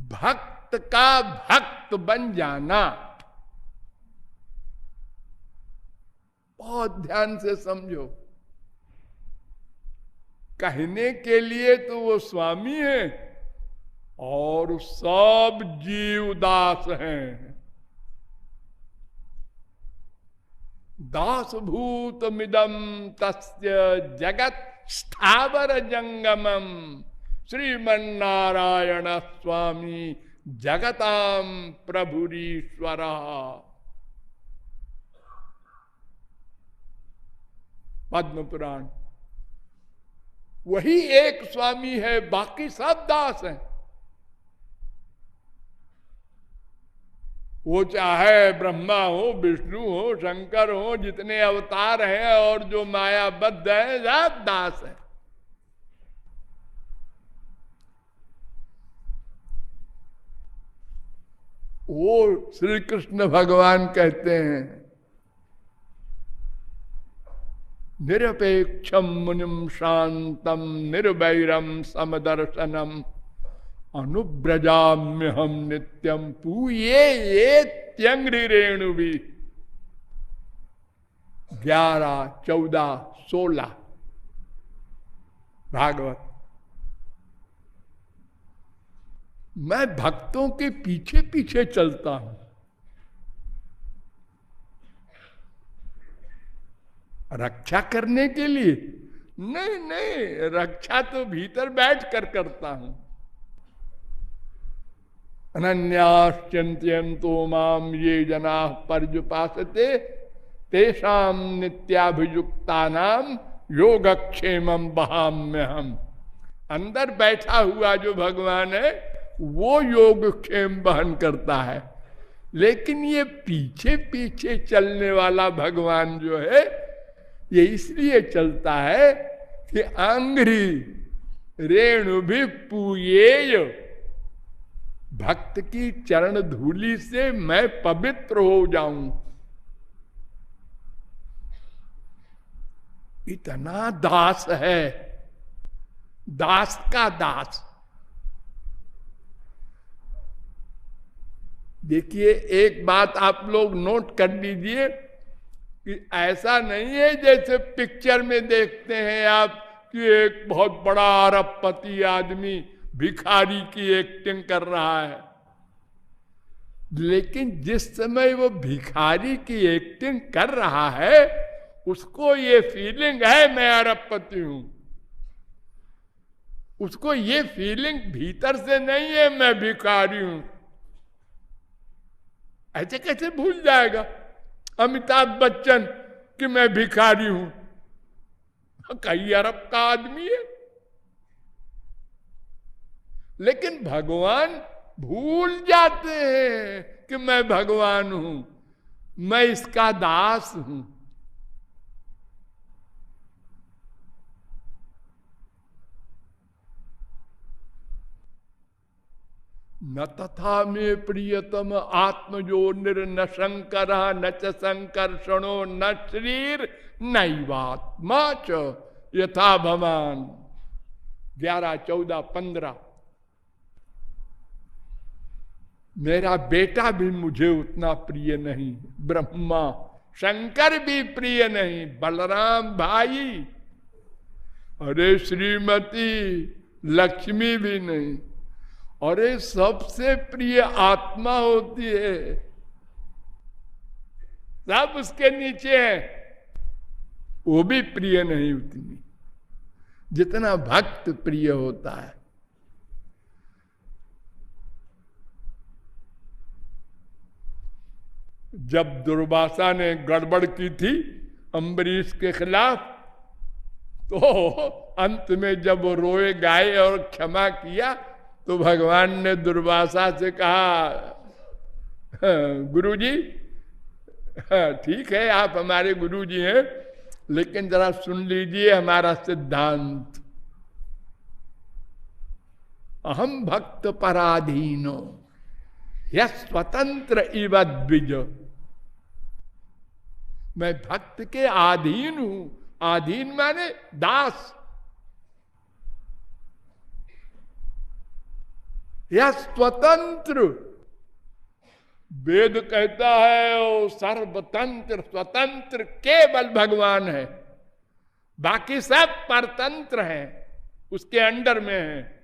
भक्त का भक्त बन जाना। बहुत ध्यान से समझो। कहने के लिए तो वो स्वामी है और सब जीव दास हैं। दासभूत मिदम तस्य जगत स्थावर जंगमम श्रीमन्नारायण स्वामी जगताम प्रभुरीश्वर। पद्म पुराण। वही एक स्वामी है, बाकी सब दास हैं। वो चाहे ब्रह्मा हो, विष्णु हो, शंकर हो, जितने अवतार हैं और जो मायाबद्ध हैं, सब दास हैं। वो श्री कृष्ण भगवान कहते हैं, निरपेक्षम मुनिम शांतम निर्वैरम समदर्शनम अनुब्रजाम्य हम नित्यम पूये ये त्यंग्री रेणु भी। 11, 14, 16 भागवत। मैं भक्तों के पीछे पीछे चलता हूं, रक्षा करने के लिए नहीं। नहीं, रक्षा तो भीतर बैठ कर करता हूं। अनन्याश्चिंतयन्तो माम ये जना पर्युपासते तेषाम नित्याभियुक्तानाम योगक्षेमम वहाम्यहम्। अंदर बैठा हुआ जो भगवान है वो योगक्षेम वहन करता है, लेकिन ये पीछे पीछे चलने वाला भगवान जो है ये इसलिए चलता है कि अंग्री रेणु भी पूयेय। भक्त की चरण धूलि से मैं पवित्र हो जाऊं, इतना दास है, दास का दास। देखिए, एक बात आप लोग नोट कर लीजिए कि ऐसा नहीं है जैसे पिक्चर में देखते हैं आप कि एक बहुत बड़ा अरबपति आदमी भिखारी की एक्टिंग कर रहा है। लेकिन जिस समय वो भिखारी की एक्टिंग कर रहा है उसको ये फीलिंग है मैं अरबपति हूं। उसको ये फीलिंग भीतर से नहीं है मैं भिखारी हूं। ऐसे कैसे भूल जाएगा अमिताभ बच्चन कि मैं भिखारी हूं? कई अरब का आदमी है। लेकिन भगवान भूल जाते हैं कि मैं भगवान हूं, मैं इसका दास हूं। न तथा में प्रियतम आत्मजो निर्न शंकर न च संकर्षणो न शरीर नैवात्मा च यथा भवान। 11, 14, 15। मेरा बेटा भी मुझे उतना प्रिय नहीं, ब्रह्मा शंकर भी प्रिय नहीं, बलराम भाई, अरे श्रीमती लक्ष्मी भी नहीं, अरे सबसे प्रिय आत्मा होती है, सब उसके नीचे है, वो भी प्रिय नहीं उतनी जितना भक्त प्रिय होता है। जब दुर्वासा ने गड़बड़ की थी अम्बरीश के खिलाफ, तो अंत में जब वो रोए गाए और क्षमा किया तो भगवान ने दुर्वासा से कहा, गुरुजी ठीक है आप हमारे गुरुजी हैं, लेकिन जरा सुन लीजिए हमारा सिद्धांत। अहम भक्त पराधीनो यह स्वतंत्र इव द्विज। मैं भक्त के अधीन हूं। अधीन माने दास। या स्वतंत्र, वेद कहता है वो सर्वतंत्र स्वतंत्र केवल भगवान है, बाकी सब परतंत्र हैं, उसके अंडर में है।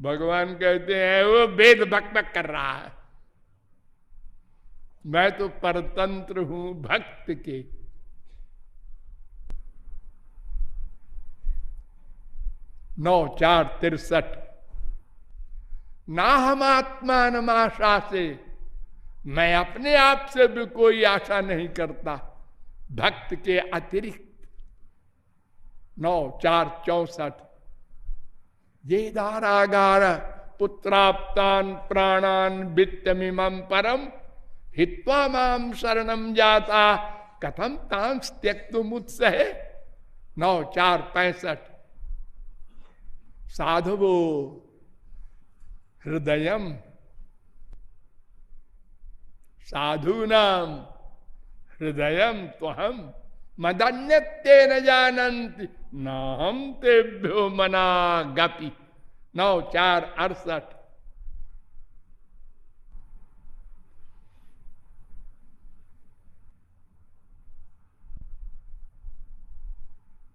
भगवान कहते हैं वो वेद बक कर रहा है, मैं तो परतंत्र हूं भक्त के। 9:4-63 ना हम आत्मान आशा से, मैं अपने आप से भी कोई आशा नहीं करता भक्त के अतिरिक्त। 9:4-64 ये दारागार पुत्राप्तान प्राणान वित्तमिमं परम हित्वा माम शरणम जाता कथम तांस त्यक्तुम उत्सहे। 9:4-65 साधवो हृदयम साधूनाम हृदयम तो हम मदन्यते न जानन्ति न हम तेभ्यो मना गपि। 9:4-68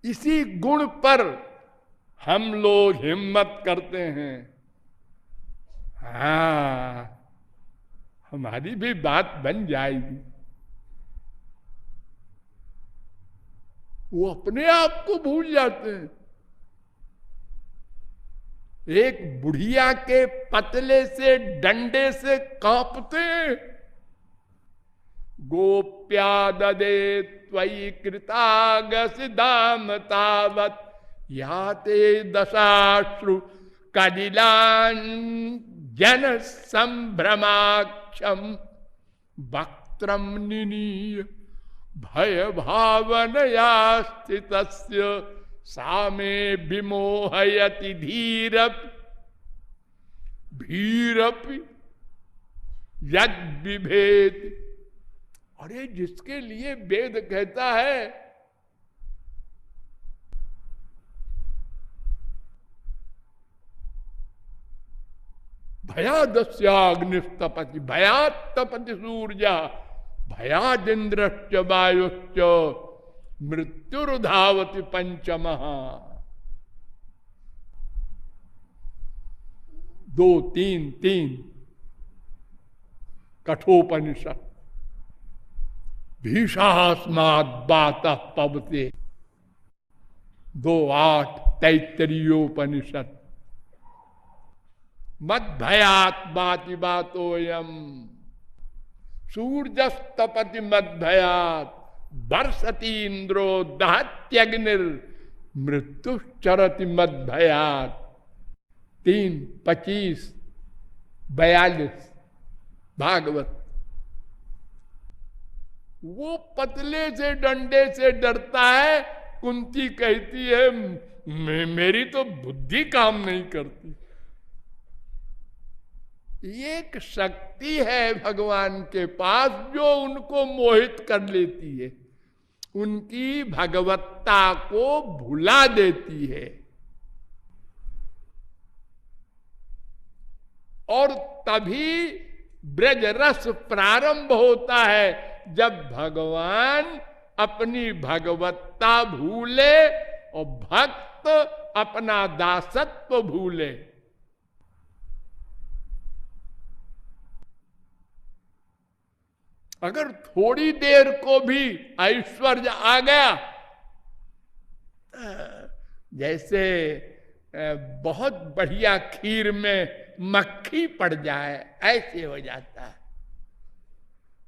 इसी गुण पर हम लोग हिम्मत करते हैं। हाँ, हमारी भी बात बन जाएगी। वो अपने आप को भूल जाते हैं। एक बुढ़िया के पतले से डंडे से कांपते, गोप्या ददे त्वयि कृतागसिदाम तावत याते दशाश्रु कलिलान जन संभ्रमाक्षम वक्त्रम निनीय भय भावनया स्थितस्य सामे विमोहयति धीरपि भीरपि यद विभेद। अरे जिसके लिए वेद कहता है भयादस्याग्निस्तपति भयात्तपति सूर्या भयादिन्द्रश्च वायुश्च मृत्युर्धावति पंचमः। 2:3-3 कठोपनिषद। भीषास्मात् बातः पवते 2:8 तैत्तरीयोपनिषद। मद भयात बाति बातोयम सूर्यस्तपति मद भयात बरसती इंद्रो दहत्यग्निर मृत्युश्चरति मद भयात। 3:25-42 भागवत। वो पतले से डंडे से डरता है। कुंती कहती है मेरी तो बुद्धि काम नहीं करती। एक शक्ति है भगवान के पास जो उनको मोहित कर लेती है, उनकी भगवत्ता को भुला देती है। और तभी ब्रज रस प्रारंभ होता है जब भगवान अपनी भगवत्ता भूले और भक्त अपना दासत्व भूले। अगर थोड़ी देर को भी ऐश्वर्य आ गया, जैसे बहुत बढ़िया खीर में मक्खी पड़ जाए ऐसे हो जाता है,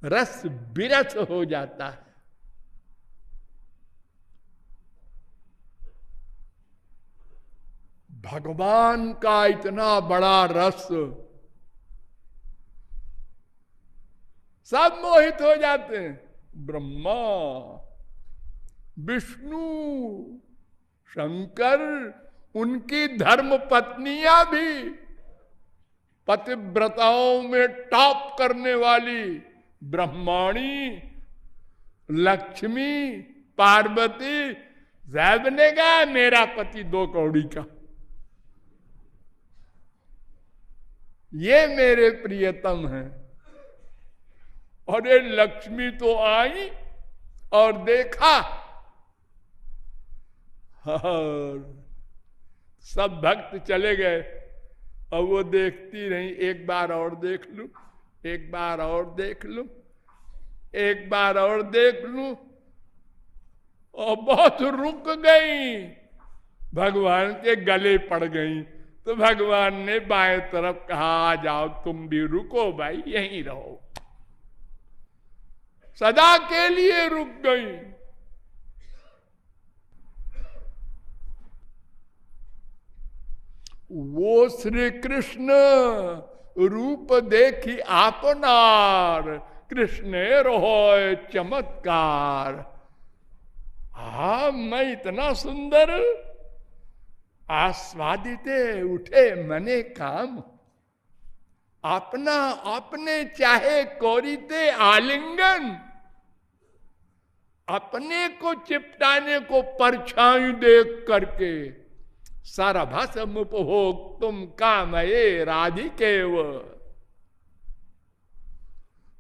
रस बिरस हो जाता है। भगवान का इतना बड़ा रस, सब मोहित हो जाते हैं। ब्रह्मा, विष्णु, शंकर, उनकी धर्म पत्नियां भी, पतिव्रताओं में टॉप करने वाली ब्रह्माणी, लक्ष्मी, पार्वती, साहब ने कहा मेरा पति 2 कौड़ी का। ये मेरे प्रियतम हैं। और ये लक्ष्मी तो आई और देखा, और सब भक्त चले गए। और वो देखती रही, एक बार और देख लूं, एक बार और देख लूं, एक बार और देख लूं, और बहुत रुक गई, भगवान के गले पड़ गई। तो भगवान ने बाएं तरफ कहा, आ जाओ तुम भी रुको भाई, यहीं रहो। सदा के लिए रुक गई। वो श्री कृष्ण रूप देखी आपनार, कृष्ण रोय चमत्कार। हा, मैं इतना सुंदर, आस्वादिते उठे मने काम, अपना अपने चाहे कोरीते आलिंगन, अपने को चिपटाने को परछाई देख करके, सरभसम उपभोग तुम कामये राधिकेव,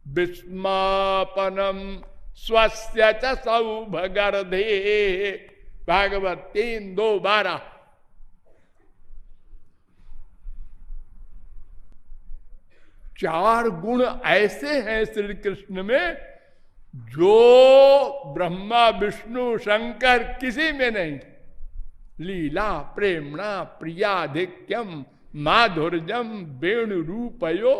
विस्मापनम स्वस्य च सौभगर्धे। भागवत 3:2-12। चार गुण ऐसे हैं श्री कृष्ण में जो ब्रह्मा विष्णु शंकर किसी में नहीं। लीला प्रेमणा प्रियाधिक्यम माधुर्यम वेणु रूपयो,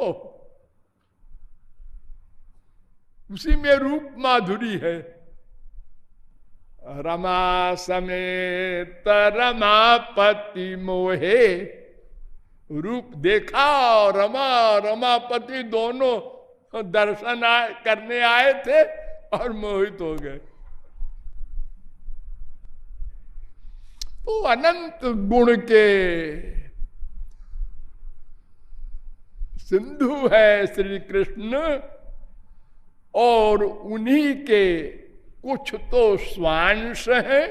उसी में रूप माधुरी है। रमा समेत रमापति मोहे, रूप देखा और रमापति दोनों दर्शन करने आए थे और मोहित हो गए। तो अनंत गुण के सिंधु है श्री कृष्ण, और उन्हीं के कुछ तो स्वांश हैं,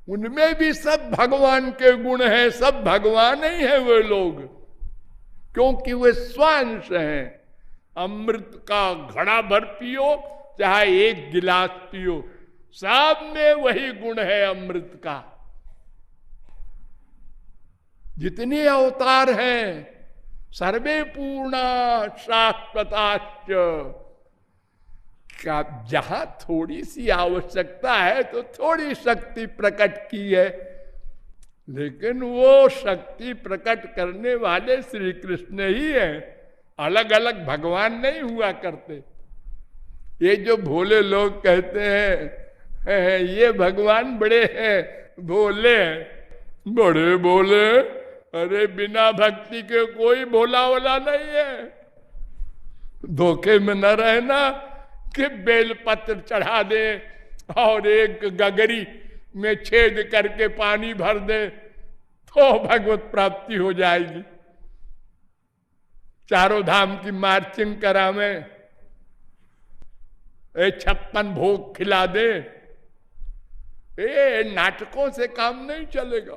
उनमें भी सब भगवान के गुण हैं। सब भगवान ही हैं वे लोग, क्योंकि वे स्वांश हैं। अमृत का घड़ा भर पियो चाहे एक गिलास पियो, सब में वही गुण है अमृत का। जितने अवतार हैं सर्वे पूर्णा शाश्वताश्च, का जहां थोड़ी सी आवश्यकता है तो थोड़ी शक्ति प्रकट की है, लेकिन वो शक्ति प्रकट करने वाले श्री कृष्ण ही हैं। अलग अलग भगवान नहीं हुआ करते। ये जो भोले लोग कहते हैं ये भगवान बड़े हैं, भोले हैं, बड़े भोले, अरे बिना भक्ति के कोई भोला वाला नहीं है। धोखे में न रहना कि बेलपत्र चढ़ा दे और एक गगरी में छेद करके पानी भर दे तो भगवत प्राप्ति हो जाएगी। चारों धाम की मार्चिंग करा में 56 भोग खिला दे, ये नाटकों से काम नहीं चलेगा।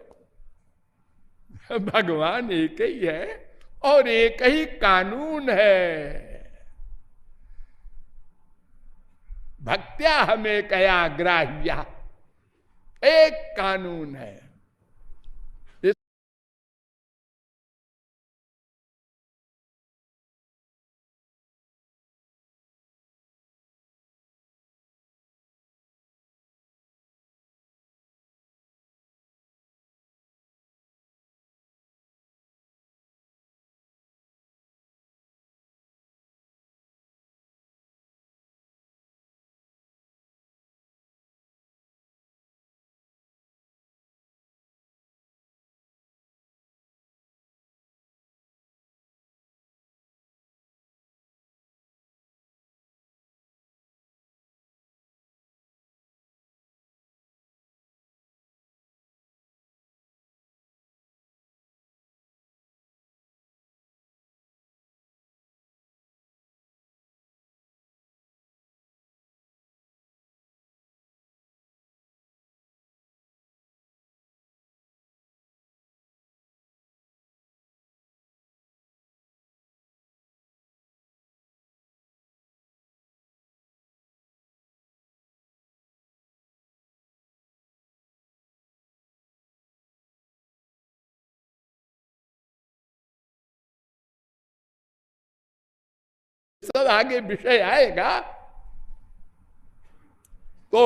भगवान एक ही है और एक ही कानून है। भक्त्या हमें कया ग्राह्या, एक कानून है। सब आगे विषय आएगा। तो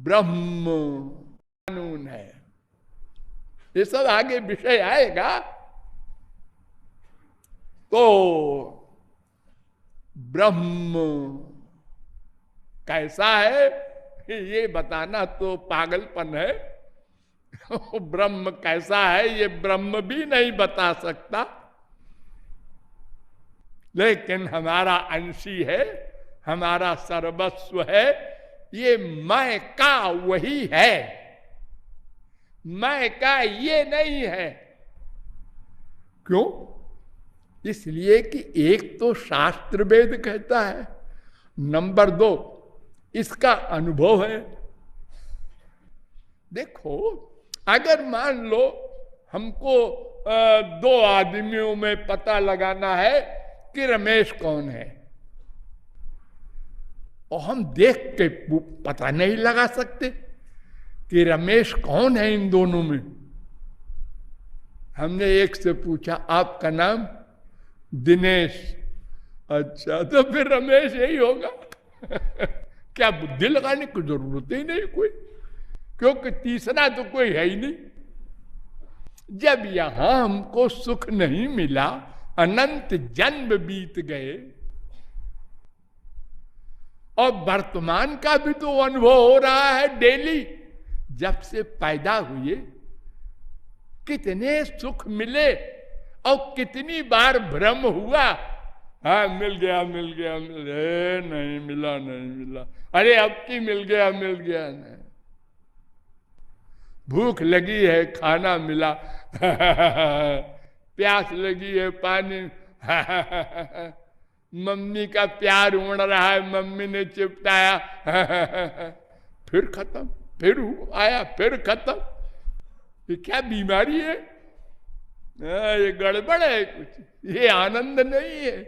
ब्रह्म कानून है, ये सब आगे विषय आएगा। तो ब्रह्म कैसा है ये बताना तो पागलपन है। ब्रह्म कैसा है ये ब्रह्म भी नहीं बता सकता, लेकिन हमारा अंशी है, हमारा सर्वस्व है। ये मैं का वही है, मैं का ये नहीं है। क्यों? इसलिए कि एक तो शास्त्र वेद कहता है, नंबर 2 इसका अनुभव है। देखो, अगर मान लो हमको 2 आदमियों में पता लगाना है कि रमेश कौन है, और हम देख के पता नहीं लगा सकते कि रमेश कौन है इन दोनों में। हमने एक से पूछा आपका नाम? दिनेश। अच्छा, तो फिर रमेश यही होगा। क्या बुद्धि लगाने की जरूरत ही नहीं कोई, क्योंकि तीसरा तो कोई है ही नहीं। जब यहां हमको सुख नहीं मिला, अनंत जन्म बीत गए, और वर्तमान का भी तो अनुभव हो रहा है डेली। जब से पैदा हुए कितने सुख मिले और कितनी बार भ्रम हुआ, हाँ मिल गया मिल गया मिल गया, नहीं मिला नहीं मिला, अरे अब की मिल गया नहीं। भूख लगी है खाना मिला, प्यास लगी है पानी, मम्मी का प्यार उमड़ रहा है, मम्मी ने चिपटाया, फिर खत्म, फिर आया, फिर खत्म। ये क्या बीमारी है? ये गड़बड़ है कुछ, ये आनंद नहीं है।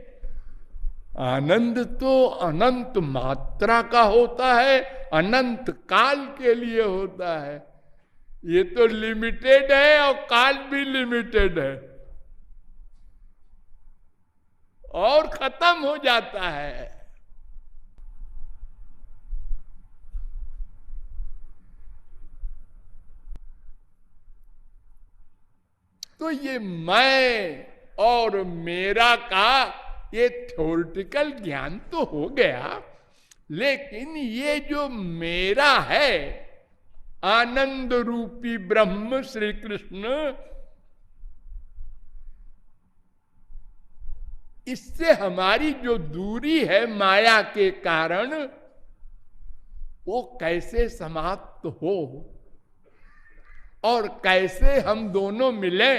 आनंद तो अनंत मात्रा का होता है, अनंत काल के लिए होता है। ये तो लिमिटेड है और काल भी लिमिटेड है, और खत्म हो जाता है। तो ये मैं और मेरा का ये थ्योरेटिकल ज्ञान तो हो गया, लेकिन ये जो मेरा है, आनंद रूपी ब्रह्म श्री कृष्ण, इससे हमारी जो दूरी है माया के कारण, वो कैसे समाप्त हो और कैसे हम दोनों मिले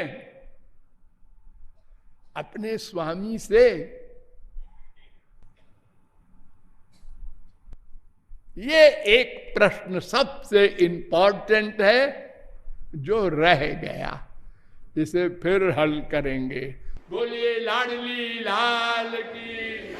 अपने स्वामी से, ये एक प्रश्न सबसे इंपॉर्टेंट है जो रह गया। इसे फिर हल करेंगे। बोलिए लाडली लाल की।